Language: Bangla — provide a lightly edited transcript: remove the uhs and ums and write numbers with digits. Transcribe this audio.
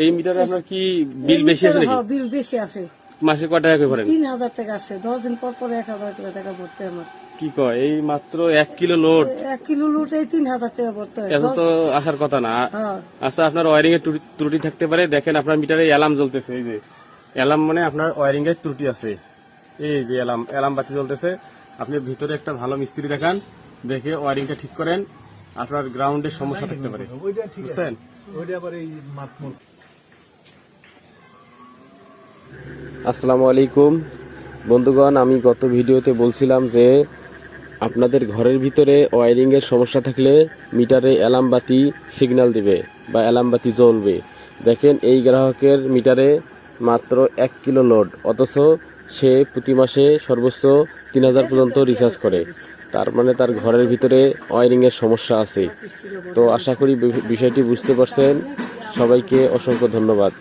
এই মিটারে আপনার কি বিল বেশি আছে নাকি? বিল বেশি আছে। মাসে কয় টাকা করে ভরেন? 3000 টাকা আসে, 10 দিন পর পর 1000 টাকা ভরতে আমার। কি কয়, এই মাত্র 1 কিলো লোড? 1 কিলো লোড এই 3000 টাকা ভরতে হয়। এত তো আসার কথা না। হ্যাঁ। আচ্ছা, আপনার ওয়ারিং এর ত্রুটি থাকতে পারে। দেখেন আপনার মিটারে অ্যালার্ম জ্বলতেছে, এই যে অ্যালার্ম মানে আপনার ওয়ারিং এর ত্রুটি আছে। এই যে অ্যালার্ম বাতি জ্বলতেছে। আপনি ভিতরে একটা ভালো মিস্ত্রি দেখান, দেখে ওয়ারিংটা ঠিক করেন। আপনার গ্রাউন্ডের সমস্যা থাকতে পারে, বুঝছেন? আসসালামু আলাইকুম বন্ধুগণ, আমি গত ভিডিওতে বলছিলাম যে আপনাদের ঘরের ভিতরে ওয়ারিং এর সমস্যা থাকলে মিটারে অ্যালার্ম বাতি সিগন্যাল দিবে বা অ্যালার্ম বাতি জ্বলবে। দেখেন এই গ্রাহকের মিটারে মাত্র 1 কিলো লোড, অথচ সে প্রতি মাসে সর্বোচ্চ 3000 পর্যন্ত রিচার্জ করে। তার মানে তার ঘরের ভিতরে ওয়ারিং এর সমস্যা আছে। তো আশা করি বিষয়টি বুঝতে পারছেন। সবাইকে অসংখ্য ধন্যবাদ।